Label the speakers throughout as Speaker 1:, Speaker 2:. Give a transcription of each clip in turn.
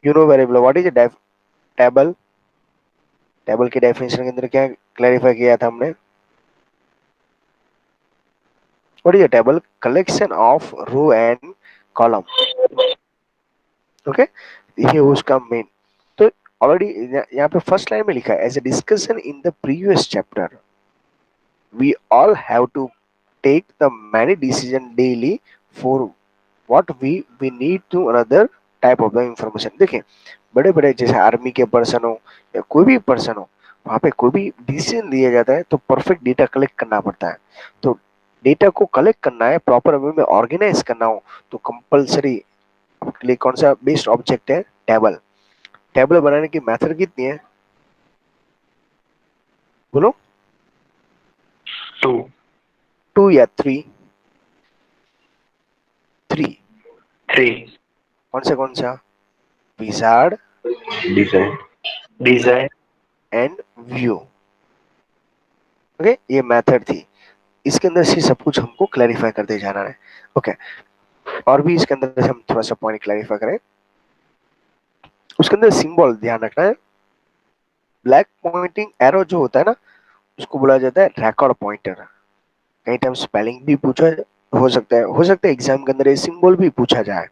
Speaker 1: You know very well what is a table. Table की definition के अंदर क्या क्लैरिफाई किया था हमने? What is a table? Collection of row and column. Okay, ये उसका मेन। तो ऑलरेडी यहाँ पे फर्स्ट लाइन में लिखा है, as a discussion in the previous chapter we all have to take the many decision daily for what we need to another type of the information. देखिए, बड़े बड़े जैसे आर्मी के पर्सन हो या कोई भी पर्सन हो, वहां पे कोई भी डिसीजन लिया जाता है तो परफेक्ट डेटा कलेक्ट करना पड़ता है। तो डेटा को कलेक्ट करना है, प्रॉपर वे में ऑर्गेनाइज करना हो, तो कंपलसरी आपके लिए कौन सा बेस्ट ऑब्जेक्ट है? टेबल। टेबल बनाने की मेथड कितनी है? बोलो।
Speaker 2: टू।
Speaker 1: टू या थ्री? थ्री।
Speaker 2: थ्री।
Speaker 1: कौन सा? Wizard,
Speaker 2: design.
Speaker 1: Design
Speaker 2: design.
Speaker 1: And view. Okay, ये मेथड थी। इसके अंदर से सब कुछ हमको क्लैरिफाई करते जाना है। ओके, और भी इसके अंदर से हम थोड़ा सा पॉइंट क्लैरिफाई करें। उसके अंदर सिंबल ध्यान रखना है। ब्लैक पॉइंटिंग एरो जो होता है ना, उसको बोला जाता है रिकॉर्ड पॉइंटर। कई टाइम स्पेलिंग भी पूछा हो सकता है एग्जाम के अंदर ये सिंबल भी पूछा जाए,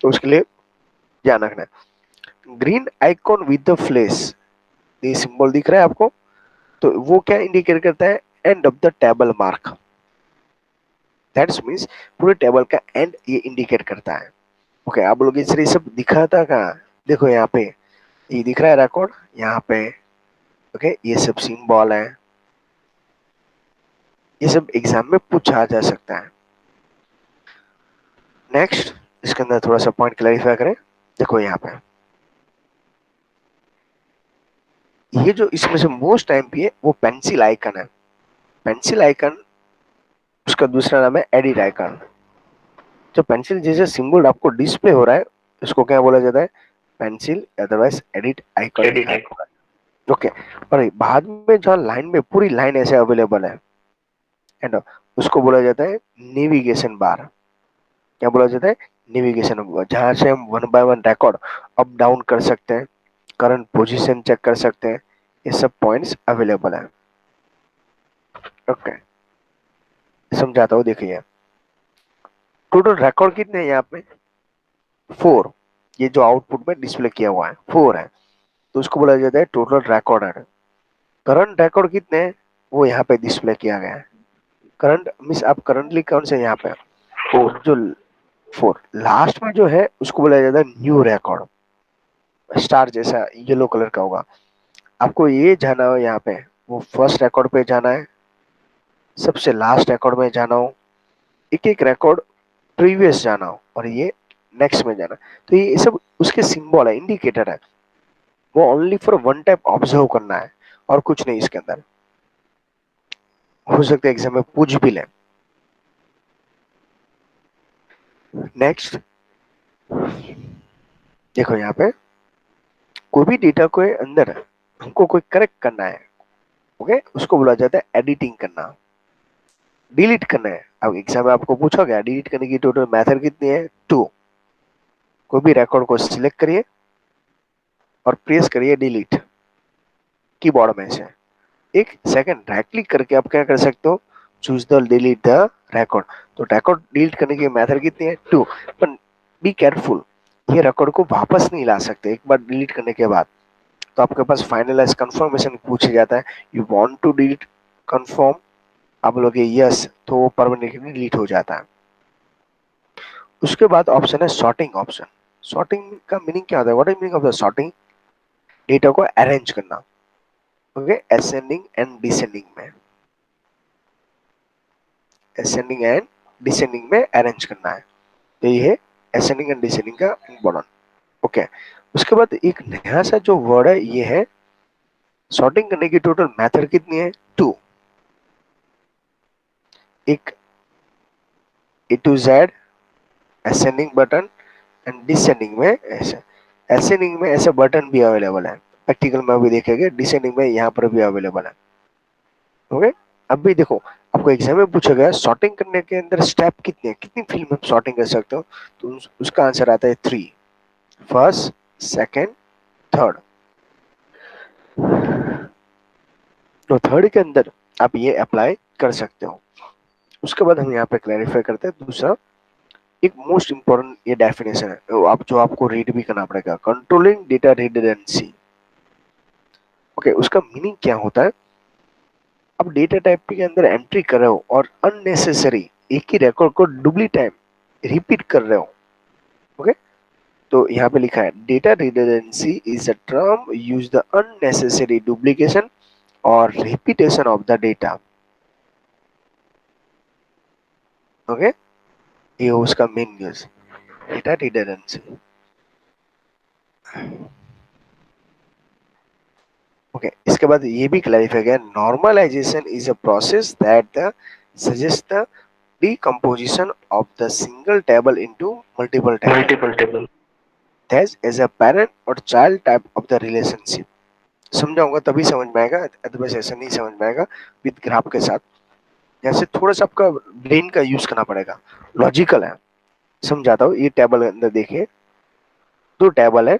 Speaker 1: तो उसके लिए ध्यान रखना है। Green icon with the flash, ये सिंबल दिख रहा है आपको, तो वो क्या इंडिकेट करता है? End of the table mark. That's means पूरे टेबल का एंड ये इंडिकेट करता है। ओके, आप लोग ये सब दिखा था कहाँ? देखो यहाँ पे ये दिख रहा है रिकॉर्ड यहाँ पे। ओके, ये सब सिंबल है, ये सब एग्जाम में पूछा जा सकता है। नेक्स्ट, इसके अंदर थोड़ा सा पॉइंट क्लैरिफाई करें। देखो यहाँ पे ये जो इसमें से मोस्ट टाइम पे है वो पेंसिल आइकन है। पेंसिल आइकन, उसका दूसरा नाम है एडिट आइकन। जो पेंसिल जैसे सिंबल आपको डिस्प्ले हो रहा है, उसको क्या बोला जाता है? Pencil, otherwise edit icon
Speaker 2: edit
Speaker 1: लिखा
Speaker 2: आइकन।
Speaker 1: है। ओके, और बाद में जो लाइन में पूरी लाइन ऐसे अवेलेबल है, एंड उसको बोला जाता है नेविगेशन बार। क्या बोला जाता है? नेविगेशन बार, जहां से हम one by one record up down कर सकते हैं, करंट पोजीशन चेक कर सकते हैं। ये सब पॉइंट्स अवेलेबल है। ओके, समझाता हूँ, देखिए। टोटल रिकॉर्ड कितने हैं यहाँ पे? फोर। ये जो आउटपुट में डिस्प्ले किया हुआ है फोर है, तो उसको बोला जाता है टोटल रिकॉर्ड। करंट रिकॉर्ड कितने हैं? वो यहाँ पे डिस्प्ले किया गया है। करंट मीन्स आप करंटली कौन से यहाँ पे?
Speaker 2: फोर।
Speaker 1: जो फोर लास्ट में जो है उसको बोला जाता है न्यू रिकॉर्ड। स्टार जैसा येलो कलर का होगा। आपको ये जाना हो यहाँ पे, वो फर्स्ट रिकॉर्ड पे जाना है, सबसे लास्ट रिकॉर्ड में जाना हो, एक एक रिकॉर्ड प्रीवियस जाना हो, और ये नेक्स्ट में जाना। तो ये सब उसके सिंबल है, इंडिकेटर है। वो only for one type observe करना है, और कुछ नहीं इसके अंदर। हो सकता है एग्जाम में पूछ भी ले। नेक्स्ट, देखो यहाँ पे कोई भी डेटा को अंदर हमको कोई करेक्ट करना है। ओके, उसको बोला जाता है एडिटिंग करना। डिलीट करना है, अब एग्जाम में आपको पूछा गया डिलीट करने की टोटल मेथड कितनी है? टू। कोई भी रिकॉर्ड को सिलेक्ट करिए और प्रेस करिए डिलीट कीबोर्ड में से। एक सेकंड राइट क्लिक करके आप क्या कर सकते हो? Choose the delete the record. तो रिकॉर्ड डिलीट करने की मेथड कितनी है? टू। पर बी केयरफुल, ये रिकॉर्ड को वापस नहीं ला सकते एक बार डिलीट करने के बाद। तो आपके पास फाइनलाइज कंफर्मेशन पूछ जाता है, you want to delete confirm, आप लोग यस, तो वो परमानेंटली डिलीट हो जाता है। उसके बाद ऑप्शन है सॉर्टिंग ऑप्शन। सॉर्टिंग का मीनिंग क्या होता है? What is meaning of the sorting? Data को अरेंज करना। ओके, असेंडिंग एंड डिसेंडिंग में, असेंडिंग एंड डिसेंडिंग में अरेंज करना है। तो ये है असेंडिंग एंड डिसेंडिंग का इम्पोर्टेंट। ओके, उसके बाद एक नया सा जो वर्ड है ये है सॉर्टिंग करने की टोटल मेथड कितनी है? टू। एक A to Z ascending button and descending में ऐसे। असेंडिंग में ऐसे बटन भी अवेलेबल है, प्रैक्टिकल में भी देखेंगे। डिसेंडिंग में यहाँ पर भी अवेलेबल है। ओके, अब भी देखो, आपको एग्जाम में पूछा गया सॉर्टिंग करने के अंदर स्टेप कितने हैं, कितनी फील्ड में सॉर्टिंग कर सकते हो? तो उसका आंसर आता है थ्री। First, second, third. तो थर्ड के अंदर आप ये अप्लाई कर सकते हो। उसके बाद हम यहाँ पे क्लैरिफाई करते हैं दूसरा, एक मोस्ट इंपॉर्टेंट ये डेफिनेशन है, आप जो आपको रीड भी करना पड़ेगा, कंट्रोलिंग डेटा रिडंडेंसी। ओके, उसका मीनिंग क्या होता है? आप डेटा टाइप के अंदर एंट्री कर रहे हो और अननेसेसरी एक ही रिकॉर्ड को डुप्ली टाइम रिपीट कर रहे हो। ओके, तो यहाँ पे लिखा है data redundancy is a term use the unnecessary duplication और repetition of the data. Okay, ये उसका main use, data redundancy. Okay, इसके बाद ये भी क्लैरिफाई किया, normalisation is a process that suggest the decomposition of the single table into multiple table
Speaker 2: multiple table.
Speaker 1: that as a parent or child type of the relationship। समझाऊंगा तभी समझ में आएगा, अदरवाइज ऐसा नहीं समझ में आएगा विद ग्राफ के साथ। जैसे थोड़ा सा आपका ब्रेन का यूज करना पड़ेगा, लॉजिकल है। समझाता हूँ, ये टेबल के अंदर देखिए, दो टेबल है।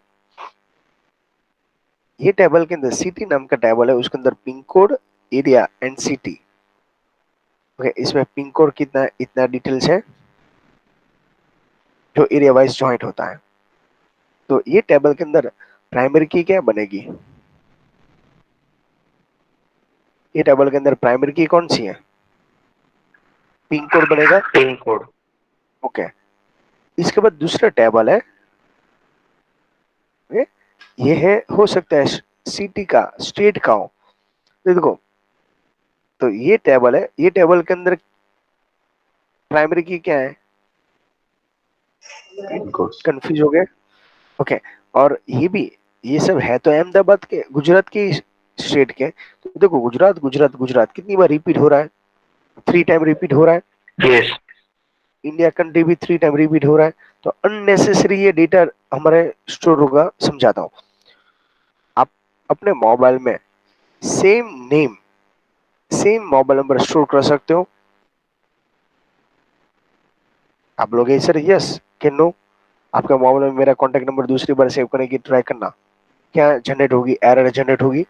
Speaker 1: ये टेबल के अंदर सिटी नाम का टेबल है, उसके अंदर pin code, area and city. Okay, इसमें पिन कोड कितना है, इतना डिटेल्स है जो एरिया वाइज ज्वाइंट होता है। तो ये टेबल के अंदर प्राइमरी की क्या बनेगी? ये टेबल के अंदर प्राइमरी की कौन सी है? पिन कोड बनेगा।
Speaker 2: Pin code.
Speaker 1: ओके, इसके बाद दूसरा टेबल है, ये ये है, हो सकता है सिटी का, स्टेट का हो। तो देखो, तो ये टेबल है, ये टेबल के अंदर प्राइमरी की क्या है?
Speaker 2: Pin code.
Speaker 1: कंफ्यूज हो गए? ओके, और ये भी, ये सब है तो अहमदाबाद के, गुजरात के स्टेट के। तो देखो, गुजरात गुजरात गुजरात कितनी बार रिपीट हो रहा है? 3 टाइम रिपीट हो रहा है।
Speaker 2: यस।
Speaker 1: इंडिया कंट्री भी 3 टाइम रिपीट हो रहा है। तो अननेसेसरी ये डेटा हमारे स्टोर होगा। समझाता हूँ, आप अपने मोबाइल में same name, same mobile number store कर सकते हो। आप लोग सर यस कि नो? आपका मोबाइल में मेरा कॉन्टेक्ट नंबर दूसरी बार सेव करने की ट्राई करना, क्या जनरेट होगी? एरर जनरेट होगी,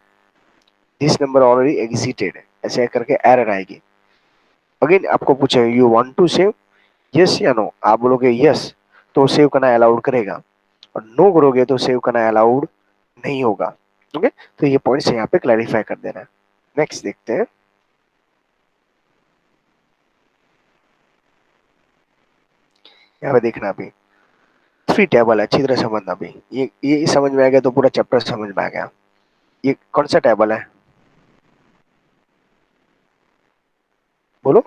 Speaker 1: दिस नंबर ऑलरेडी एग्जिटेड, ऐसे करके एरर आएगी। अगेन आपको पूछे you want to save, yes या नो? आप बोलोगे यस, तो सेव करना अलाउड करेगा, और नो करोगे तो सेव करना अलाउड नहीं होगा। ओके, तो ये पॉइंट्स यहाँ पे क्लैरिफाई कर देना है। नेक्स्ट देखते हैं, यहाँ पे देखना अभी 3 टेबल है, अच्छी तरह समझना अभी। ये समझ में आ गया तो पूरा चैप्टर समझ में आ गया। ये कौन सा टेबल है बोलो?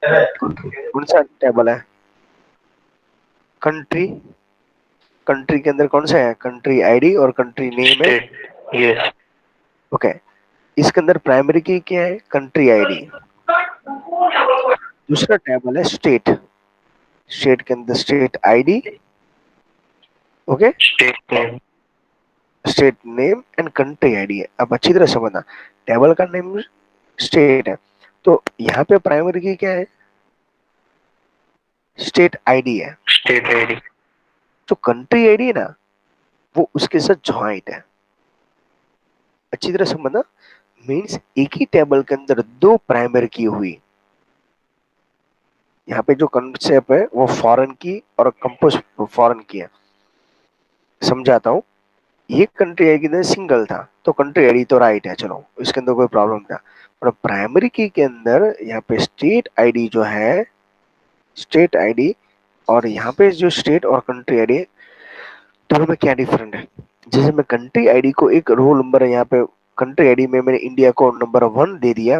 Speaker 1: कौन सा टेबल है? कंट्री, कंट्री के अंदर कौन सा है? कंट्री आईडी और कंट्री नेम है।
Speaker 2: स्टेट। यस।
Speaker 1: ओके, इसके अंदर प्राइमरी की क्या है? Country ID. दूसरा टेबल है स्टेट, स्टेट के अंदर state ID. Okay,
Speaker 2: state name.
Speaker 1: State name and country ID है। अब अच्छी तरह समझना, टेबल का नेम स्टेट है, तो यहाँ पे प्राइमरी की क्या है? स्टेट आईडी है।
Speaker 2: State ID.
Speaker 1: जो कंट्री आईडी है ना, वो उसके साथ ज्वाइंट है। अच्छी तरह समझना, मीन्स एक ही टेबल के अंदर दो प्राइमरी की हुई। यहाँ पे जो कंसेप्ट है वो फॉरेन की और कंपोज फॉरेन की है। समझाता हूँ, ये कंट्री आईडी के अंदर सिंगल था, तो कंट्री आईडी तो राइट है, चलो इसके अंदर कोई प्रॉब्लम था। और प्राइमरी की के अंदर यहाँ पे स्टेट आईडी जो है, स्टेट आईडी, और यहाँ पे जो स्टेट और कंट्री आईडी, दोनों में क्या डिफरेंट है? जैसे मैं कंट्री आईडी को एक रोल नंबर है, यहाँ पे कंट्री आईडी में मैंने इंडिया को नंबर 1 दे दिया,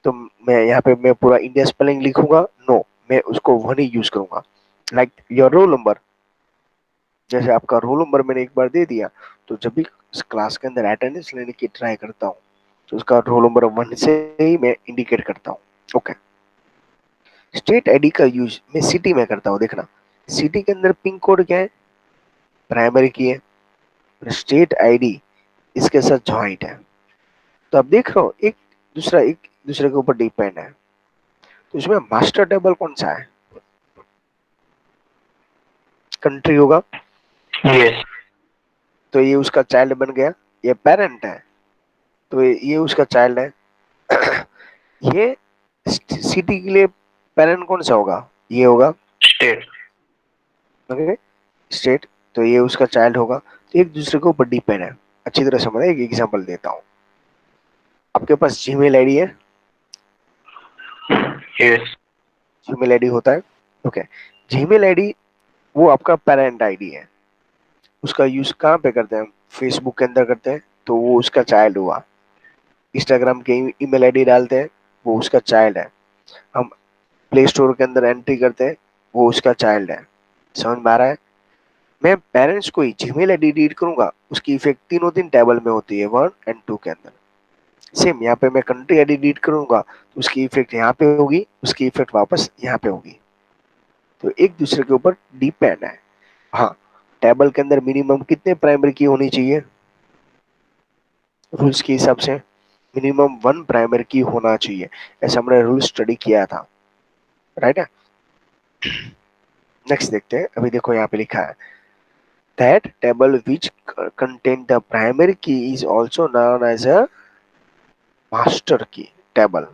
Speaker 1: तो मैं यहाँ पे मैं पूरा इंडिया स्पेलिंग लिखूंगा? नो, मैं उसको 1 ही यूज करूंगा। लाइक योर रोल नंबर, जैसे आपका रोल नंबर मैंने एक बार दे दिया, तो जब भी क्लास के अंदर अटेंडेंस लेने की ट्राई करता हूँ, तो उसका रोल नंबर 1 से ही मैं इंडिकेट करता हूँ। ओके, स्टेट आईडी का यूज मैं सिटी में करता हूँ। देखना, सिटी के अंदर पिन कोड क्या है? प्राइमरी की है। स्टेट आईडी इसके साथ ज्वाइंट है। तो आप देख रहे हो, एक दूसरे के ऊपर डिपेंड है। तो इसमें मास्टर टेबल कौन सा है? कंट्री होगा,
Speaker 2: Yes.
Speaker 1: तो ये उसका चाइल्ड बन गया, ये पेरेंट है, तो ये उसका चाइल्ड है। ये सिटी के लिए पेरेंट कौन सा होगा, ये होगा।
Speaker 2: State.
Speaker 1: ओके, स्टेट, तो ये उसका चाइल्ड होगा, तो एक दूसरे के ऊपर डिपेंड है। अच्छी तरह समझ, एक एग्जांपल देता हूँ। आपके पास जीमेल आईडी है,
Speaker 2: Yes.
Speaker 1: जीमेल आईडी होता है। ओके, जीमेल आईडी वो आपका पेरेंट आईडी है, उसका यूज कहाँ पे करते हैं हम, फेसबुक के अंदर करते हैं, तो वो उसका चाइल्ड हुआ। इंस्टाग्राम के ईमेल आईडी डालते हैं, वो उसका चाइल्ड है। हम प्ले स्टोर के अंदर एंट्री करते हैं, वो उसका चाइल्ड है। समझ में आ रहा है। मैं पेरेंट्स को ही जीमेल आईडी रीड करूंगा, उसकी इफेक्ट तीनों दिन टेबल में होती है, 1 और 2 के अंदर। सेम यहाँ पे मैं कंट्री आईडी रीड करूंगा, तो उसकी इफेक्ट यहाँ पे होगी, उसकी इफेक्ट वापस यहाँ पे होगी। तो एक दूसरे के ऊपर डिपेंड है। हाँ, टेबल के अंदर मिनिमम कितने प्राइमरी की होनी चाहिए, रूल्स के हिसाब से मिनिमम 1 प्राइमरी की होना चाहिए, ऐसा हमने रूल स्टडी किया था, राइट है। नेक्स्ट देखते हैं, अभी देखो यहाँ पे लिखा है, that table which contain the primary key is also known as a master key table।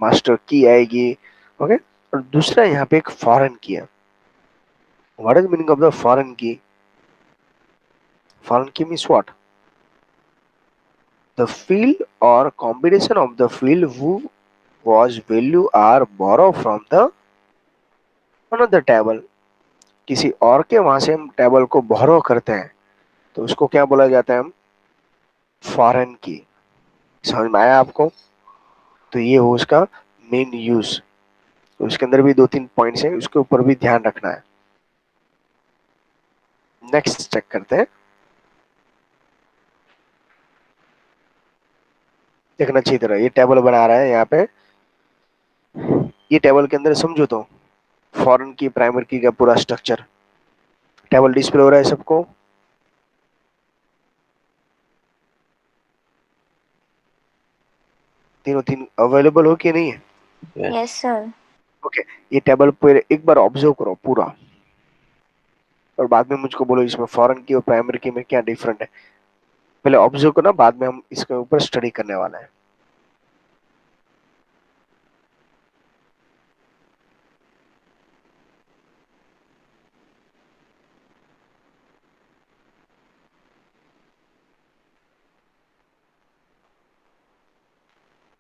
Speaker 1: Master की आएगी, ओके। और दूसरा यहाँ पे एक फॉरेन की है। What is meaning of the foreign की, फॉरेन की means what, the field or combination of the field who was value are borrow from the another table। किसी और के वहां से हम टेबल को बोरो करते हैं, तो उसको क्या बोला जाता है, हम फॉरेन की। समझ में आया आपको। तो ये हो उसका मेन यूज। तो उसके अंदर भी 2-3 पॉइंट्स हैं, उसके ऊपर भी ध्यान रखना है। नेक्स्ट चेक करते हैं, देखना अच्छी तरह, ये टेबल बना रहा है यहाँ पे। ये टेबल के अंदर समझो तो फॉरेन की, प्राइमरी की का पूरा स्ट्रक्चर, टेबल डिस्प्ले हो रहा है सबको। तीनों तीन अवेलेबल हो कि नहीं है।
Speaker 2: Yes.
Speaker 3: Yes sir.
Speaker 1: ओके, ये टेबल पर एक बार ऑब्जर्व करो पूरा, और बाद में मुझको बोलो इसमें फॉरेन की और प्राइमरी की में क्या डिफरेंट है। पहले ऑब्जर्व करना, बाद में हम इसके ऊपर स्टडी करने वाला है।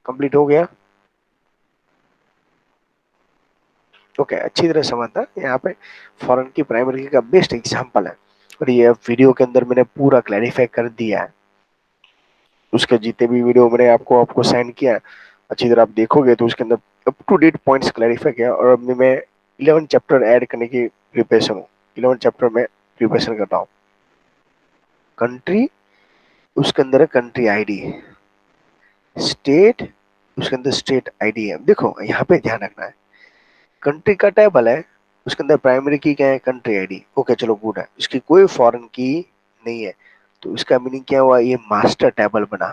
Speaker 1: कंप्लीट हो गया। ओके, अच्छी तरह समझना, यहाँ पे फॉरेन की, प्राइमरी की का बेस्ट एग्जांपल है, और ये वीडियो के अंदर मैंने पूरा क्लैरिफाई कर दिया है। उसके जितने भी वीडियो मैंने आपको आपको सेंड किया है, अच्छी तरह आप देखोगे तो उसके अंदर up to date points clarify किया। और अभी मैं 11 चैप्टर ऐड करने की प्रिपरेशन हूँ, 11 चैप्टर में प्रिपरेशन करता हूँ। कंट्री, उसके अंदर है कंट्री आईडी, स्टेट, उसके अंदर स्टेट आईडी है। देखो यहाँ पे ध्यान रखना है, कंट्री का टेबल है, उसके अंदर प्राइमरी की क्या है, कंट्री आईडी। ओके चलो गुड है, इसकी कोई फॉरेन की नहीं है, तो इसका मीनिंग क्या हुआ, ये मास्टर टेबल बना।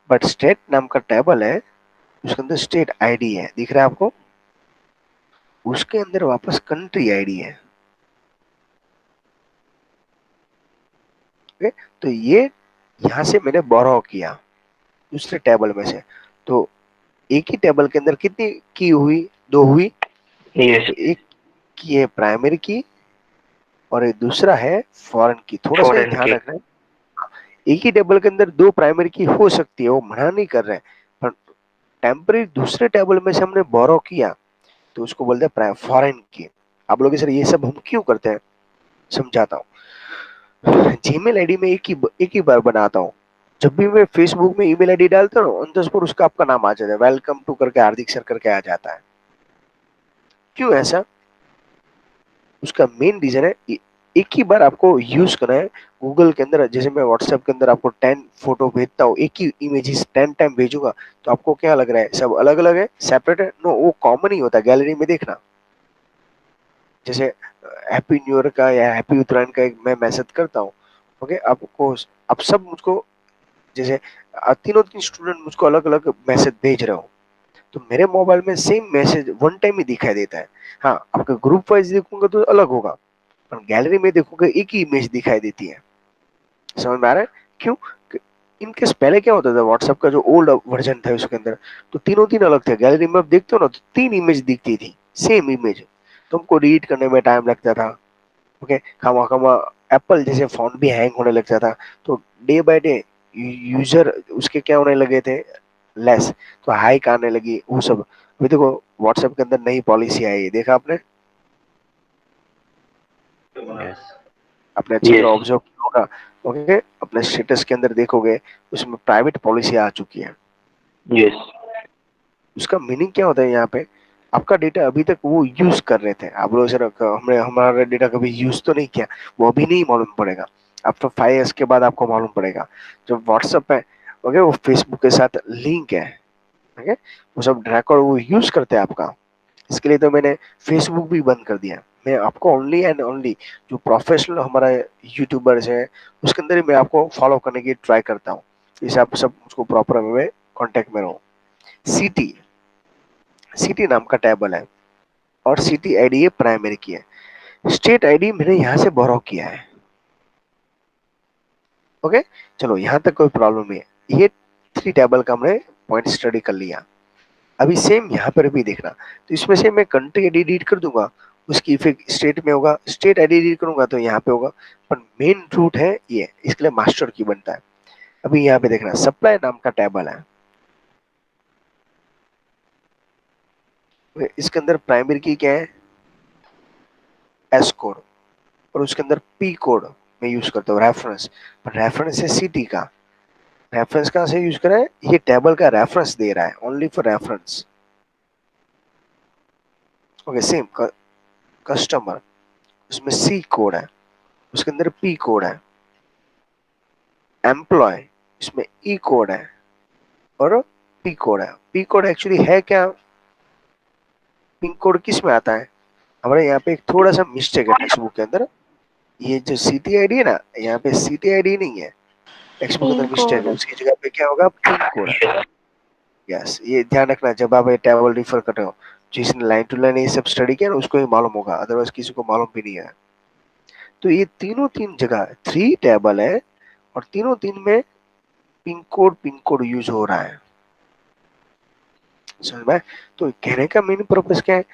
Speaker 1: बट स्टेट नाम का टेबल है, उसके अंदर स्टेट आईडी है, दिख रहा है आपको, उसके अंदर वापस कंट्री आईडी है। ओके, तो ये यहां से मैंने बोरो किया दूसरे टेबल में से, तो एक ही टेबल के अंदर कितनी की हुई, 2 हुई।
Speaker 2: Yes.
Speaker 1: तो एक की है प्राइमरी की, और एक दूसरा है फॉरेन की। थोड़ा सा ये
Speaker 2: Foreign
Speaker 1: ध्यान
Speaker 2: key.
Speaker 1: रखना है, एक ही टेबल के अंदर 2 प्राइमरी की हो सकती है, वो मना नहीं कर रहे हैं, पर टेम्पररी दूसरे टेबल में से हमने बोरो किया, तो उसको बोलते हैं फॉरेन की। आप लोग सर ये सब हम क्यों करते हैं, समझाता हूँ। जीमेल आईडी में एक ही बार बनाता हूँ। जब भी मैं फेसबुक में ईमेल आईडी डालता हूँ, ऑन द स्पॉट उसका आपका नाम आ जाता है, वेलकम टू करके, हार्दिक सर करके आ जाता है। क्यों ऐसा, उसका मेन रीजन है, एक ही बार आपको यूज करना है। गूगल के अंदर जैसे मैं व्हाट्सएप के अंदर आपको 10 फोटो भेजता हूँ, एक ही इमेजेस 10 टाइम भेजूंगा, तो आपको क्या लग रहा है, सब अलग अलग है, सेपरेट है। नो, वो कॉमन ही होता है। गैलरी में देखना, जैसे हैप्पी न्यू ईयर का या हैप्पी उत्तरायण का एक मैं मैसेज करता हूँ, ओके, आपको, आप सब मुझको, जैसे तीनों तीन स्टूडेंट मुझको अलग अलग मैसेज भेज रहे हो, तो मेरे मोबाइल में सेम मैसेज वन टाइम ही दिखाई देता है। हाँ, आपका ग्रुप वाइज देखूंगा तो अलग होगा, पर गैलरी में देखोगे एक ही इमेज दिखाई देती है। समझ में आ रहा है क्यों? इनकेस पहले क्या होता था, व्हाट्सएप का जो ओल्ड वर्जन था उसके अंदर तो तीनों तीन अलग थे। गैलरी में आप देखते हो ना तो तीन इमेज दिखती थी, सेम इमेज। तुमको रीड करने में टाइम लगता था। ओके, खामा खामा एप्पल जैसे फोन भी हैंग होने लग जाता। तो डे बाय डे यूजर उसके क्या होने लगे थे, लेस। तो हाइक आने लगी वो सब। अभी देखो व्हाट्सएप के अंदर नई पॉलिसी आई है, देखा आपने?
Speaker 2: Yes.
Speaker 1: आपने अच्छी तरह
Speaker 2: Yes.
Speaker 1: ऑब्जर्व किया होगा। ओके, अपने स्टेटस के अंदर देखोगे उसमें प्राइवेट पॉलिसी आ चुकी है।
Speaker 2: Yes.
Speaker 1: उसका मीनिंग क्या होता है यहाँ पे? आपका डेटा अभी तक वो यूज कर रहे थे, आप लोग सर हमने हमारा डेटा कभी यूज तो नहीं किया, वो अभी नहीं मालूम पड़ेगा। आफ्टर 5 years के बाद आपको मालूम पड़ेगा। जो व्हाट्सएप है, ओके, वो फेसबुक के साथ लिंक है। ओके, वो सब रिकॉर्ड वो यूज करते हैं आपका। इसके लिए तो मैंने फेसबुक भी बंद कर दिया। मैं आपको ओनली एंड ओनली जो प्रोफेशनल हमारा यूट्यूबर्स है उसके अंदर ही मैं आपको फॉलो करने की ट्राई करता हूँ, जिससे आप सब उसको प्रॉपर वे में कांटेक्ट में रहो। सिटी, सिटी नाम का टेबल है, और सिटी आईडी ये प्राइमरी की है। स्टेट आईडी मैंने यहाँ से बोरो किया है। ओके, चलो यहाँ तक कोई प्रॉब्लम नहीं है। ये थ्री टेबल का हमने पॉइंट स्टडी कर लिया। अभी सेम यहाँ पर भी देखना, तो इसमें से मैं कंट्री आईडी रीड कर दूंगा, उसकी इफेक्ट स्टेट में होगा। स्टेट आईडी रीड करूंगा तो यहाँ पे होगा। पर मेन रूट है ये, इसके लिए मास्टर की बनता है। अभी यहाँ पे देखना, सप्लाई नाम का टेबल है। इसके अंदर प्राइमरी की क्या है, एस कोड, और उसके अंदर पी कोड मैं यूज करता हूँ, रेफरेंस। पर रेफरेंस है सिटी का। रेफरेंस कहाँ से यूज करें, ये टेबल का रेफरेंस दे रहा है, only for reference. Okay, same customer, उसमें सी कोड है, उसके अंदर पी कोड है। एम्प्लॉय, इसमें ई कोड है और पी कोड है। पी कोड एक्चुअली है क्या, पिन कोड किस में आता है? हमारे यहाँ पे एक थोड़ा सा मिस्टेक है टेक्स्ट बुक के अंदर। ये जो सिटी आईडी है ना, यहाँ पे सिटी आईडी नहीं है, टेक्स्ट बुक के
Speaker 3: पिन
Speaker 1: अंदर मिस्टेक है,
Speaker 3: कोड।
Speaker 1: उसकी जगह पे क्या होगा, पिन कोड है। यस, ये ध्यान रखना जब आप ये टेबल रिफर कर रहे हो। जिसने लाइन टू लाइन ये सब स्टडी किया ना उसको ही मालूम होगा, अदरवाइज किसी को मालूम भी नहीं है। तो ये तीनों तीन जगह थ्री टेबल है, और तीनों तीन में पिन कोड यूज हो रहा है। समझ में? तो कहने का मेन पर्पस क्या है,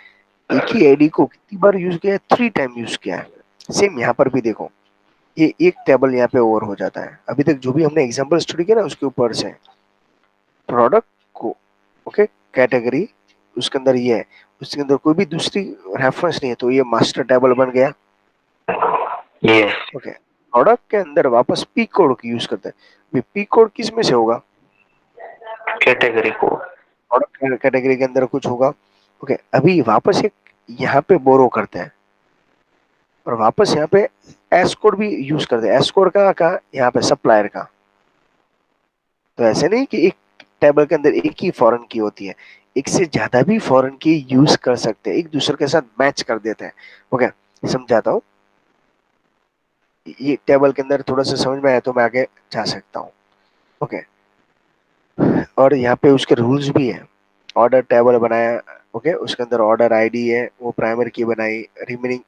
Speaker 1: एक ही आईडी को कितनी बार यूज किया है, थ्री टाइम यूज किया है। सेम यहाँ पर भी देखो, ये एक टेबल यहाँ पे ओवर हो जाता है। अभी तक जो भी हमने एग्जांपल स्टडी किया ना उसके ऊपर से प्रोडक्ट को, ओके, कैटेगरी, उसके अंदर ये है, उसके अंदर कोई भी दूसरी रेफरेंस नहीं है, तो ये मास्टर टेबल बन गया।
Speaker 2: Yes.
Speaker 1: ओके, प्रोडक्ट के अंदर वापस पी कोड की यूज करते हैं। पी कोड किस में से होगा,
Speaker 2: Category code.
Speaker 1: प्रोडक्ट कैटेगरी के अंदर कुछ होगा। ओके, अभी वापस एक यहाँ पे बोरो करते हैं, और वापस यहाँ पे एस कोड भी यूज करते हैं। एस कोड का यहाँ पे सप्लायर का। तो ऐसे नहीं कि एक टेबल के अंदर एक ही फॉरेन की होती है, एक से ज्यादा भी फॉरेन की यूज कर सकते हैं, एक दूसरे के साथ मैच कर देते हैं। ओके, समझाता हूँ। ये टेबल के अंदर थोड़ा सा समझ में आया तो मैं आगे जा सकता हूँ। ओके, और यहाँ पे उसके रूल्स भी है। ऑर्डर टेबल बनाया, ओके, उसके अंदर ऑर्डर आईडी है, वो प्राइमरी की बनाई। रिमेनिंग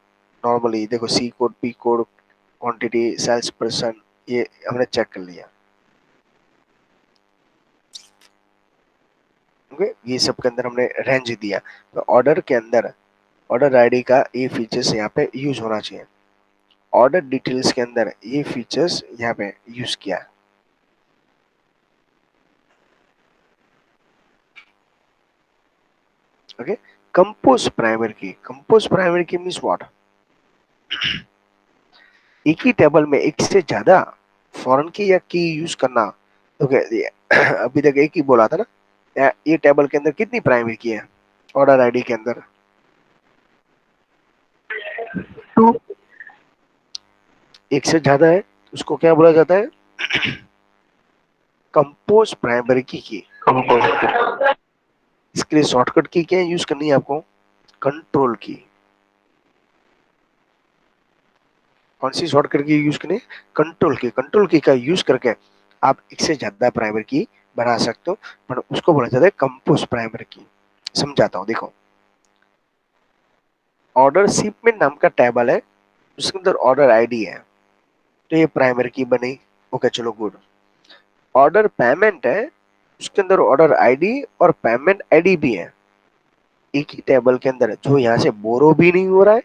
Speaker 1: नॉर्मली देखो, C code, P code, quantity, sales person, ये हमने चेक कर लिया। ओके, ये सब के अंदर हमने रेंज दिया। तो ऑर्डर के अंदर ऑर्डर आईडी का ये फीचर्स यहाँ पे यूज होना चाहिए। ऑर्डर डिटेल्स के अंदर ये फीचर्स यहाँ पे यूज किया। ओके, कंपोज प्राइमरी की, कंपोज प्राइमरी की मीन्स व्हाट, एक ही टेबल में एक से ज्यादा फॉरेन की या की यूज करना। ओके, अभी तक एक ही बोला था ना, ये टेबल के अंदर कितनी प्राइमरी की है ऑर्डर आईडी के अंदर,
Speaker 2: Two.
Speaker 1: एक से ज्यादा है, उसको क्या बोला जाता है, कंपोज प्राइमरी की।
Speaker 2: Compose.
Speaker 1: इसके लिए शॉर्टकट की क्या यूज करनी है आपको, कंट्रोल की। कौन सी शॉर्टकट की यूज करनी है, कंट्रोल की। कंट्रोल की का यूज करके आप एक से ज्यादा प्राइमरी की बना सकते हो, पर उसको बोला जाता है कंपोज प्राइमरी की। समझाता हूँ, देखो। ऑर्डर शिपमेंट नाम का टेबल है, उसके अंदर ऑर्डर आईडी है, तो ये प्राइमरी की बनी। ओके, चलो गुड। ऑर्डर पेमेंट है, उसके अंदर ऑर्डर आईडी और पेमेंट आईडी भी है, एक ही टेबल के अंदर है, जो यहाँ से बोरो भी नहीं हो रहा है,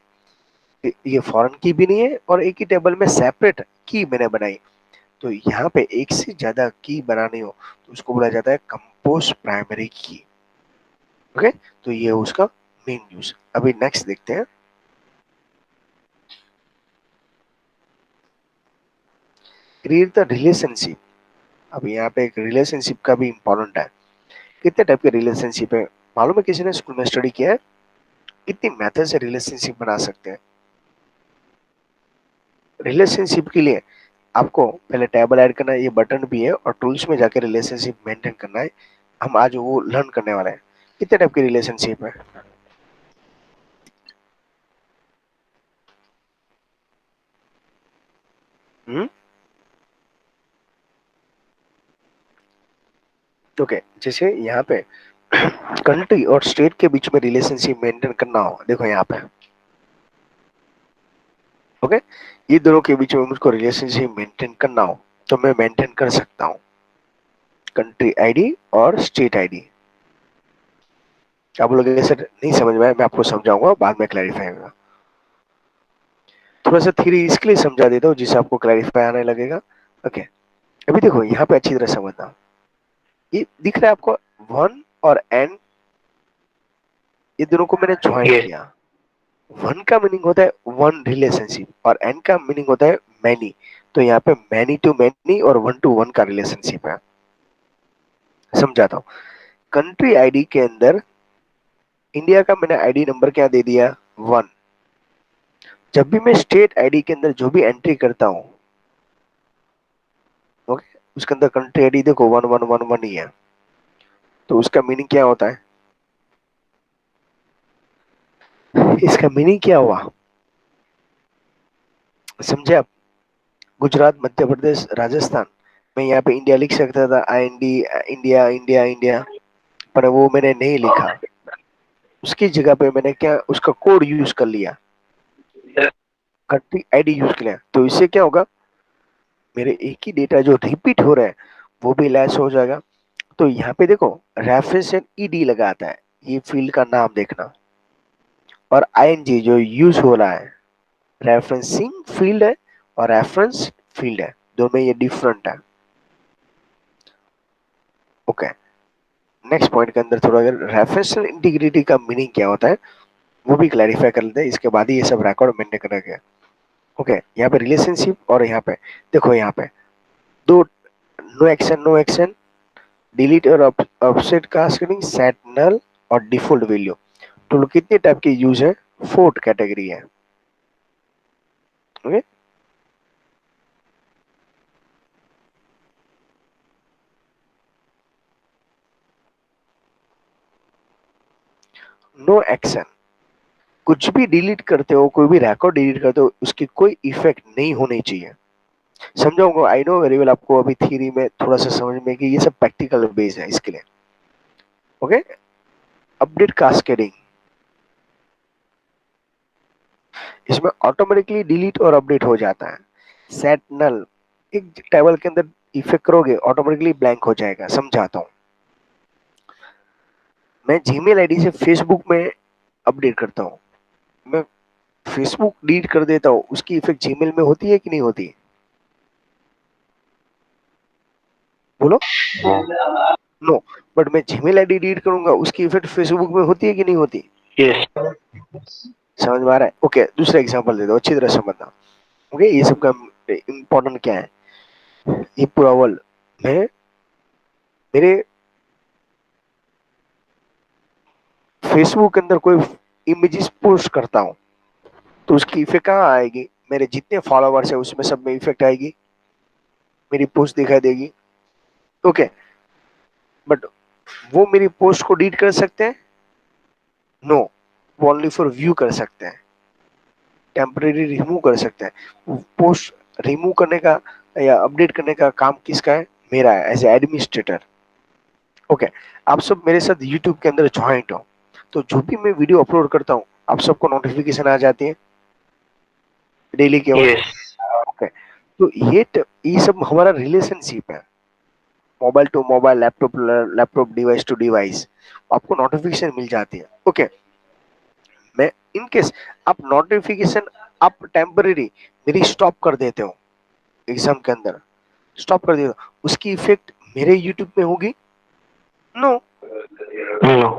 Speaker 1: ये फॉरेन की भी नहीं है, और एक ही टेबल में सेपरेट की मैंने बनाई। तो यहाँ पे एक से ज्यादा की बनानी हो तो उसको बोला जाता है कंपोज प्राइमरी की। ओके, तो ये उसका मेन यूज। अभी नेक्स्ट देखते हैं, क्रिएट द रिलेशनशिप। अब यहाँ पे एक रिलेशनशिप का भी इंपॉर्टेंट है। कितने टाइप के रिलेशनशिप है मालूम है? किसी ने स्कूल में स्टडी किया है? कितनी मेथड से रिलेशनशिप बना सकते हैं? रिलेशनशिप के लिए आपको पहले टेबल ऐड करना है, ये बटन भी है, और टूल्स में जाकर रिलेशनशिप मेंटेन करना है। हम आज वो लर्न करने वाले हैं। कितने टाइप की रिलेशनशिप है? हम्म, ओके। जैसे यहाँ पे कंट्री और स्टेट के बीच में रिलेशनशिप मेंटेन करना हो, देखो यहाँ पे। ओके, ये दोनों के बीच में मुझको रिलेशनशिप मेंटेन करना हो तो मैं मेंटेन कर सकता हूँ, कंट्री आईडी और स्टेट आईडी। आप लोग ऐसे नहीं समझ में आया, मैं आपको समझाऊंगा, बाद में क्लैरिफाई होगा। थोड़ा सा थ्योरी इसके लिए समझा देता हूँ जिससे आपको क्लैरिफाई आने लगेगा। ओके, अभी देखो यहाँ पे अच्छी तरह समझना। ये दिख रहा है आपको, वन और एन, ये दोनों को मैंने ज्वाइन
Speaker 2: yes,
Speaker 1: किया। वन का मीनिंग होता है वन रिलेशनशिप, और एन का मीनिंग होता है मैनी। तो यहाँ पे मैनी टू मैनी और वन टू वन का रिलेशनशिप है। समझाता हूँ। कंट्री आईडी के अंदर इंडिया का मैंने आईडी नंबर क्या दे दिया? वन। जब भी मैं स्टेट आईडी के अंदर जो भी एंट्री करता हूँ, ओके, उसके अंदर कंट्री आईडी देखो वन वन वन वन ही है, तो उसका मीनिंग क्या होता है? इसका मीनिंग क्या हुआ, समझे आप? गुजरात, मध्य प्रदेश, राजस्थान, मैं यहाँ पे इंडिया लिख सकता था, I N D, India India India, पर वो मैंने नहीं लिखा। उसकी जगह पे मैंने क्या, उसका कोड यूज कर लिया, कंट्री आईडी यूज कर लिया। तो इससे क्या होगा, मेरे एक ही डेटा जो रिपीट हो रहा है वो भी लेस हो जाएगा। तो यहाँ पे देखो, रेफरेंस एंड ईडी लगाता है, ये फील्ड का नाम देखना, और आईएनजी जो यूज हो रहा है, रेफरेंसिंग फील्ड है और रेफरेंस फील्ड है, दोनों में ये डिफरेंट है। ओके, नेक्स्ट पॉइंट के अंदर थोड़ा, अगर रेफरेंशियल इंटीग्रिटी का मीनिंग क्या होता है वो भी क्लैरिफाई कर लेते हैं, इसके बाद ही ये सब रिकॉर्ड मेंटेन करेंगे। ओके, यहाँ पे रिलेशनशिप, और यहाँ पे देखो, यहाँ पे दो, no action no action, delete और ऑफसेट कास्केडिंग, सेट नल और डिफॉल्ट वैल्यू। टोटल कितने टाइप के यूज है? फोर्थ कैटेगरी है। ओके, नो एक्शन, कुछ भी डिलीट करते हो, कोई भी रिकॉर्ड डिलीट करते हो, उसकी कोई इफेक्ट नहीं होनी चाहिए। समझाऊंगा, आई नो वेरी वेल, आपको अभी थ्योरी में थोड़ा सा समझ में कि ये सब प्रैक्टिकल बेस है इसके लिए। ओके, अपडेट कास्केडिंग, इसमें ऑटोमेटिकली डिलीट और अपडेट हो जाता है। सेट नल, एक टेबल के अंदर इफेक्ट करोगे ऑटोमेटिकली ब्लैंक हो जाएगा। समझाता हूँ, मैं जीमेल आईडी से फेसबुक में अपडेट करता हूँ, मैं फेसबुक डिलीट कर देता हूँ, उसकी इफेक्ट जीमेल में होती है कि नहीं होती? बोलो। नो, बट मैं जीमेल आईडी डिलीट करूंगा, उसकी इफेक्ट फेसबुक में होती है कि नहीं होती?
Speaker 2: yes,
Speaker 1: समझ में आ रहा है? ओके, दूसरा एग्जांपल दे दो, अच्छी तरह समझना। ओके, ये सब का इंपॉर्टेंट क्या है, ये पूरा वर्ल्ड मैं मेरे फेसबुक के अंदर कोई इमेजेस पोस्ट करता हूँ, तो उसकी इफेक्ट कहाँ आएगी? मेरे जितने फॉलोवर्स है उसमें सब में इफेक्ट आएगी, मेरी पोस्ट दिखाई देगी। ओके, बट वो मेरी पोस्ट को डिलीट कर सकते हैं? नो, वो ओनली फॉर व्यू कर सकते हैं, टेम्परेरी रिमूव कर सकते हैं। पोस्ट रिमूव करने का या अपडेट करने का काम किसका है? मेरा है, एज ए एडमिनिस्ट्रेटर। ओके, आप सब मेरे साथ यूट्यूब के अंदर ज्वाइंट हो, तो जो भी मैं वीडियो अपलोड करता हूँ आप सबको नोटिफिकेशन आ जाती है डेली केवल।
Speaker 2: Yes.
Speaker 1: ओके, तो ये सब हमारा रिलेशनशिप है, mobile to mobile, laptop laptop, device to device, आपको नोटिफिकेशन मिल जाती है। ओके, मैं इन केस आप नोटिफिकेशन आप टेम्पररी मेरी स्टॉप कर देते हो एग्जाम के अंदर, स्टॉप कर देते हो, उसकी इफेक्ट मेरे यूट्यूब में होगी? नो।
Speaker 2: No.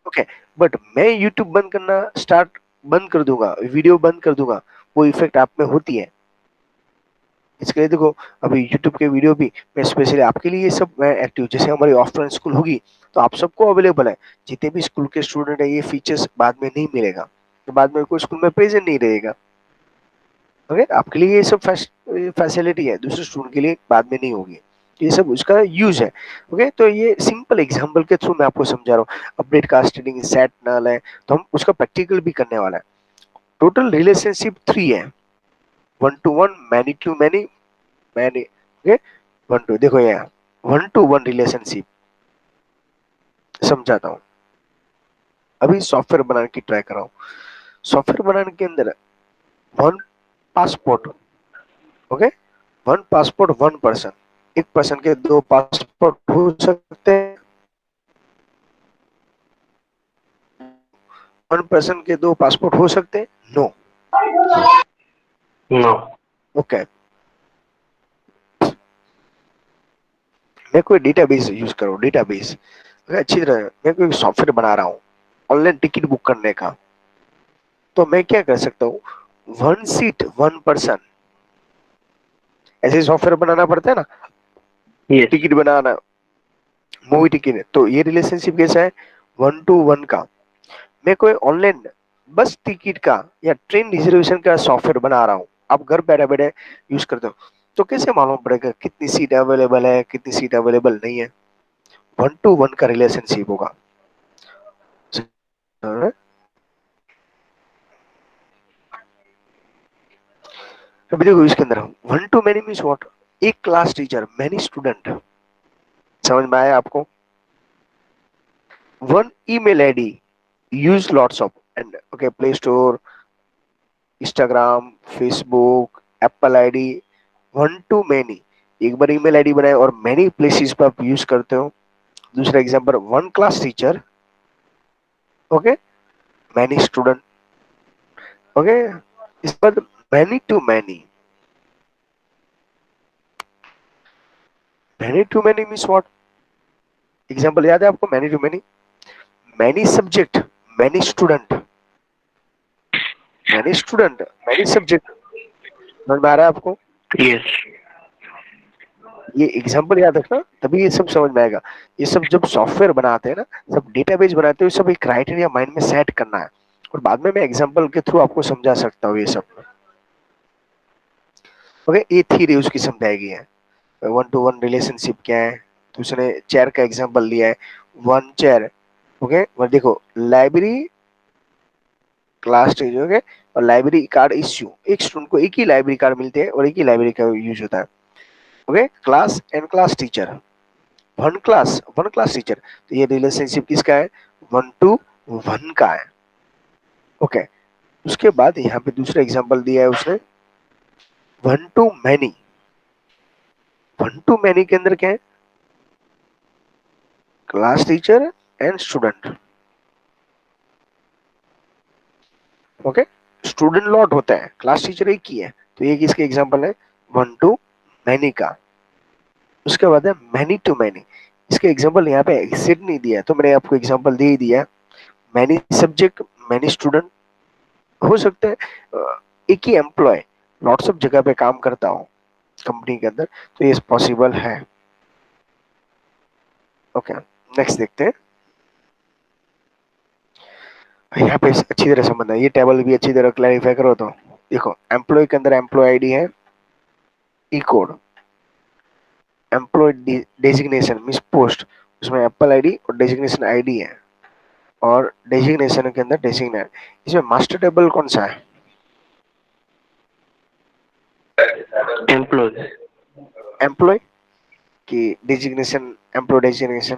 Speaker 1: ओके, बट मैं यूट्यूब बंद कर दूंगा, वीडियो बंद कर दूंगा, वो इफेक्ट आप में होती है। इसके लिए देखो, अभी यूट्यूब के वीडियो भी मैं स्पेशली आपके लिए ये सब मैं एक्टिव, जैसे हमारी ऑफलाइन स्कूल होगी तो आप सबको अवेलेबल है, जितने भी स्कूल के स्टूडेंट है ये फीचर्स बाद में नहीं मिलेगा, तो बाद में कोई स्कूल में प्रेजेंट नहीं रहेगा। ओके, आपके लिए ये सब फैसिलिटी है, दूसरे स्टूडेंट के लिए बाद में नहीं होगी, ये सब उसका यूज है। ओके, तो ये सिंपल एग्जांपल के थ्रू मैं आपको समझा रहा हूँ। अपडेट कास्टिंग सेट नल है, तो हम उसका प्रैक्टिकल भी करने वाला है। टोटल रिलेशनशिप थ्री है, one to one, many to many, many, okay, one to, देखो यहाँ वन टू वन रिलेशनशिप समझाता हूँ। अभी सॉफ्टवेयर बनाने की ट्राई कर रहा हूँ, सॉफ्टवेयर बनाने के अंदर one passport, okay, one passport one person, एक पर्सन के दो पासपोर्ट हो सकते हैं, वन पर्सन के दो पासपोर्ट हो सकते हैं? नो।
Speaker 2: No.
Speaker 1: ओके, मैं कोई डेटाबेस यूज करूँ, डेटाबेस अच्छी तरह, मैं कोई सॉफ्टवेयर बना रहा हूँ ऑनलाइन टिकट बुक करने का, तो मैं क्या कर सकता हूँ, वन सीट वन पर्सन, ऐसे सॉफ्टवेयर बनाना पड़ता है ना,
Speaker 2: Yes.
Speaker 1: टिकट बनाना, मूवी टिकट, तो ये रिलेशनशिप कैसा है, वन टू वन का। मैं कोई ऑनलाइन बस टिकट का या ट्रेन रिजर्वेशन का सॉफ्टवेयर बना रहा हूँ, आप घर बैठे बैठे यूज करते हो, तो कैसे मालूम पड़ेगा कितनी सीट अवेलेबल है, कितनी सीट अवेलेबल नहीं है? वन टू वन का रिलेशनशिप होगा। अभी देखो इसके अंदर one two many means what, एक क्लास टीचर मैनी स्टूडेंट, समझ में आया आपको? One email ID use lots of and, okay, play store, Instagram, Facebook, Apple ID, one two many, एक बार ईमेल आईडी बनाए और मैनी प्लेसेस पर आप यूज करते हो। दूसरा example, one class teacher, okay, many student, okay, इस पर many to many, many to many means what, example याद है आपको? Many to many, many subject, many student, many student, many subject, समझ में आ रहा है आपको?
Speaker 2: Yes.
Speaker 1: ये एग्जांपल याद रखना, तभी ये सब समझ में आएगा। ये सब जब सॉफ्टवेयर बनाते हैं ना, सब डेटाबेस बनाते हैं, सब एक क्राइटेरिया माइंड में सेट करना है, और बाद में मैं एग्जांपल के थ्रू आपको समझा सकता हूँ ये सब। ओके, ये थ्योरी उसकी समझाएगी है, वन टू वन रिलेशनशिप क्या है, तो उसने चेयर का एग्जांपल लिया है, वन चेयर, ओके, और देखो लाइब्रेरी क्लास टेज, ओके, और लाइब्रेरी कार्ड इश्यू, एक स्टूडेंट को एक ही लाइब्रेरी कार्ड मिलते हैं और एक ही लाइब्रेरी का यूज होता है। Okay, class and class teacher, one class teacher, तो ये रिलेशनशिप किसका है, वन टू वन का है। ओके, उसके बाद यहाँ पे दूसरा एग्जांपल दिया है उसने, one two many, one two many के अंदर क्या है, class teacher and student, okay, student lot होता है, क्लास टीचर एक ही है, तो ये किसके एग्जांपल है, वन टू मैनी का। उसके बाद है मैनी टू मैनी, इसके एग्जांपल यहाँ पे एग्जिट नहीं दिया है, तो मैंने आपको एग्जांपल दे ही दिया, मैनी सब्जेक्ट, मैनी स्टूडेंट, हो सकता है एक ही एम्प्लॉय लॉट्स ऑफ जगह पे काम करता हो कंपनी के अंदर, तो ये पॉसिबल है। ओके, नेक्स्ट देखते हैं, यहाँ पे अच्छी तरह समझना, ये टेबल भी अच्छी तरह क्लैरिफाई करो। तो देखो, एम्प्लॉय के अंदर एम्प्लॉय आईडी है, E code, employ designation means post, उसमें एप्पल आईडी और डेजिग्नेशन आईडी है, और डेजिग्नेशन के अंदर डेजिग्नेट, इसमें मास्टर टेबल कौन सा है,
Speaker 2: Employees.
Speaker 1: एम्प्लॉय की designation, employee designation,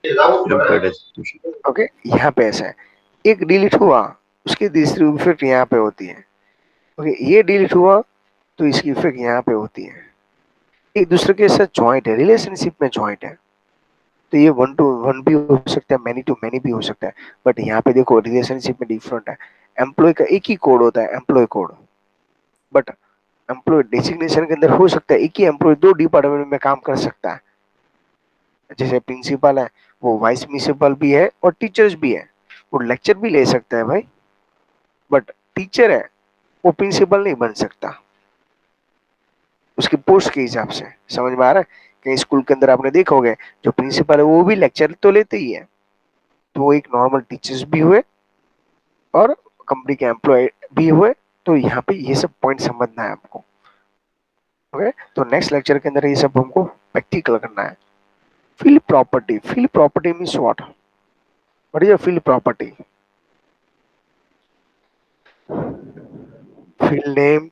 Speaker 2: employed execution.
Speaker 1: Okay, यहाँ पे ऐसा है, एक डिलीट हुआ उसकी दूसरी इफेक्ट यहाँ पे होती है। ओके, ये डिलीट हुआ तो इसकी इफेक्ट यहाँ पे होती है। एक दूसरे के साथ ज्वाइंट है, रिलेशनशिप में ज्वाइंट है, तो ये वन टू वन भी हो सकता है, मैनी टू मैनी भी हो सकता है। बट यहाँ पे देखो रिलेशनशिप में डिफरेंट है। एम्प्लॉय का एक ही कोड होता है, employee code. But employee designation के अंदर हो सकता है एक ही एम्प्लॉय दो डिपार्टमेंट में काम कर सकता है। जैसे प्रिंसिपल है, वो वाइस प्रिंसिपल भी है और टीचर्स भी है। वो लेक्चर भी ले सकता है भाई, बट टीचर है वो प्रिंसिपल नहीं बन सकता उसकी पोस्ट के हिसाब से। समझ में आ रहा है? कहीं स्कूल के अंदर आपने देखा होगा, जो प्रिंसिपल है वो भी लेक्चर तो लेते ही है, तो वो एक नॉर्मल टीचर्स भी हुए और कंपनी के एम्प्लॉय भी हुए। तो यहाँ पे ये सब पॉइंट समझना है आपको। ओके, तो नेक्स्ट लेक्चर के अंदर ये सब हमको प्रैक्टिकल करना है। Field property, field property means what is field property? Field name,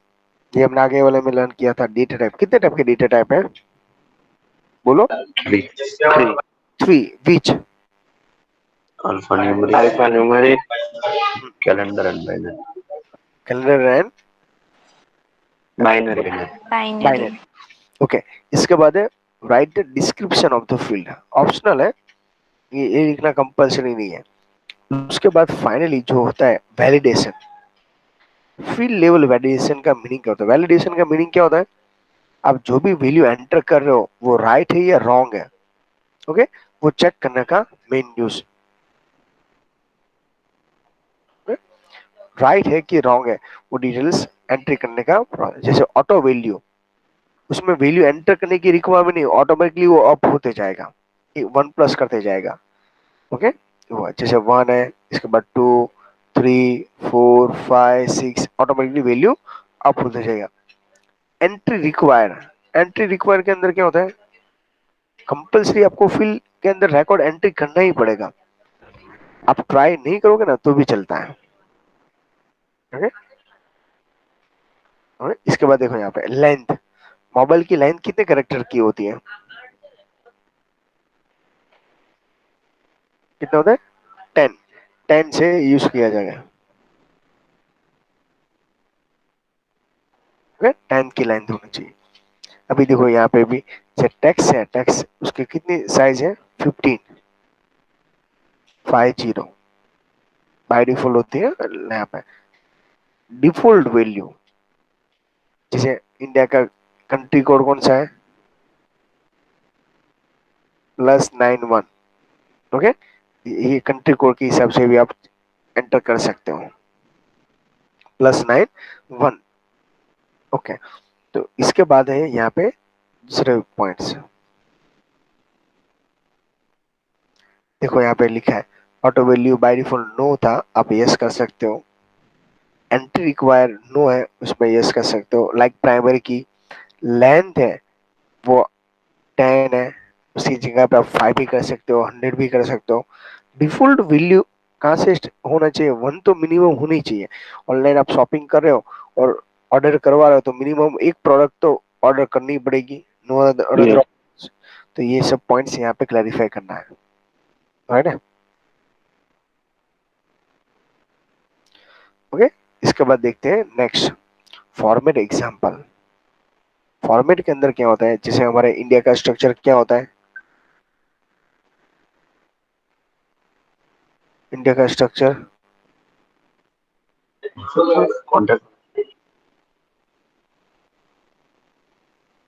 Speaker 1: ये हमने आगे वाले में लर्न किया था। डेटा टाइप, कितने टाइप के डेटा टाइप है बोलो?
Speaker 2: 3 3
Speaker 1: three, which?
Speaker 2: Alphanumeric, calendar and binary.
Speaker 1: Calendar and
Speaker 2: binary.
Speaker 3: Binary.
Speaker 1: Binary. Okay, इसके बाद है right the description of the field. Optional है, ये लिखना कंपल्सरी नहीं है। उसके बाद फाइनली जो होता है वैलिडेशन। फील्ड लेवल वैलिडेशन का मीनिंग क्या होता है? वैलिडेशन का मीनिंग क्या होता है? आप जो भी वैल्यू एंटर कर रहे हो वो राइट है या रॉन्ग है, ओके, वो चेक करने का मेन यूज। राइट है कि रॉन्ग है, वो डिटेल्स एंट्री करने का। जैसे ऑटो वैल्यू, उसमें वैल्यू एंटर करने की रिक्वायरमेंट नहीं, ऑटोमेटिकली वो अप होते जाएगा, वन प्लस करते जाएगा। ओके, जैसे वन है, इसके बाद two, three, four, five, six, automatically value up होते जाएगा। एंट्री रिक्वायर, एंट्री रिक्वायर के अंदर क्या होता है? कंपल्सरी आपको फील्ड के अंदर रिकॉर्ड एंट्री करना ही पड़ेगा। आप ट्राई नहीं करोगे ना तो भी चलता है। ओके, और इसके बाद देखो यहाँ पे लेंथ। मोबाइल की लेंथ कितने कैरेक्टर की होती है? कितना होता है? 10। 10 से यूज किया जाएगा। ओके, 10 की लेंथ होनी चाहिए। अभी देखो यहाँ पे भी टेक्स है, टेक्स उसकी कितनी साइज है? 15, 50 बाय डिफॉल्ट होती है यहाँ पे। डिफॉल्ट वैल्यू, जैसे इंडिया का कंट्री कोड कौन सा है? +91। ओके, ये कंट्री कोड के हिसाब से भी आप एंटर कर सकते हो, +91। ओके, तो इसके बाद है यहाँ पे दूसरे पॉइंट्स। देखो यहाँ पे लिखा है auto value by default no था, आप यस कर सकते हो। एंट्री रिक्वायर नो है, उसमें यस कर सकते हो। लाइक प्राइमरी की लेंथ है वो 10 है, उसी जगह पे आप 5 भी कर सकते हो, 100 भी कर सकते हो। डिफॉल्ट वैल्यू कहाँ से होना चाहिए? 1 तो मिनिमम होनी चाहिए। ऑनलाइन आप शॉपिंग कर रहे हो और ऑर्डर करवा रहे हो तो मिनिमम एक प्रोडक्ट तो ऑर्डर करनी पड़ेगी। No other. तो ये सब पॉइंट्स यहाँ पे क्लैरिफाई करना है, राइट है? ओके, इसके बाद देखते हैं नेक्स्ट, फॉर्मेट एग्जांपल। फॉर्मेट के अंदर क्या होता है? जैसे हमारे इंडिया का स्ट्रक्चर क्या होता है? इंडिया का स्ट्रक्चर,
Speaker 2: कॉन्टेक्ट।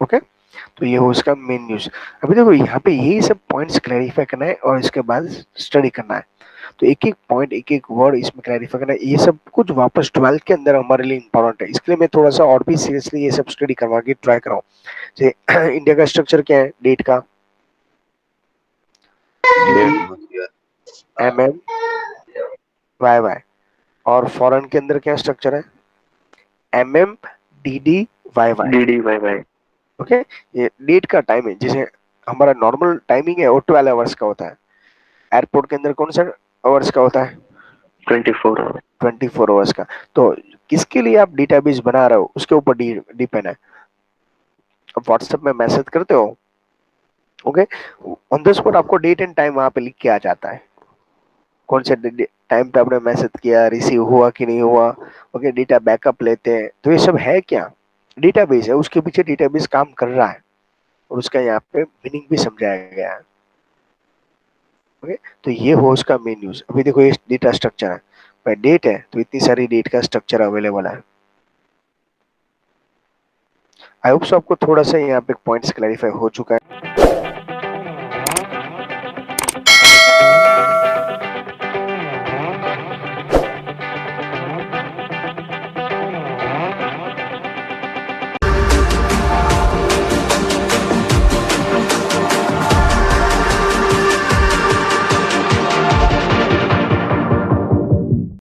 Speaker 1: ओके, तो ये हो इसका मेन न्यूज। अभी देखो यहाँ पे यही सब पॉइंट्स क्लैरिफाई करना है और इसके बाद स्टडी करना है। तो एक एक पॉइंट, एक एक वर्ड इसमें क्लैरिफाई करना है। ये सब कुछ वापस 12th के अंदर हमारे लिए इंपॉर्टेंट है, इसके लिए मैं थोड़ा सा और भी सीरियसली ये सब स्टडी करवा के ट्राई कराऊँ। जैसे इंडिया का स्ट्रक्चर क्या है? डेट का MM, YY। और फॉरेन के अंदर क्या स्ट्रक्चर है? MMDDYY।
Speaker 2: DDYY।
Speaker 1: ओके, ये डेट का टाइम है। जैसे हमारा नॉर्मल टाइमिंग है वो 12 आवर्स का होता है, एयरपोर्ट के अंदर कौन सा आवर्स का होता है?
Speaker 2: 24 आवर।
Speaker 1: 24 आवर्स का। तो किसके लिए आप डेटाबेस बना रहे हो उसके ऊपर डिपेंड है। अब व्हाट्सएप में मैसेज करते हो, ओके, ऑन द स्पॉट आपको डेट एंड टाइम वहां पे लिख के आ जाता है, कौन से टाइम पे आपने मैसेज किया, रिसीव हुआ कि नहीं हुआ। ओके, डेटा बैकअप लेते हैं, तो ये सब है क्या, डेटाबेस है, उसके पीछे डेटाबेस काम कर रहा है और उसका यहाँ पे मीनिंग भी समझाया गया है। ओके, तो ये हो उसका मेन यूज। अभी देखो ये डेटा स्ट्रक्चर है, भाई डेट है तो इतनी सारी डेट का स्ट्रक्चर अवेलेबल है। आई होप सो आपको थोड़ा सा यहाँ पे पॉइंट्स क्लैरिफाई हो चुका है।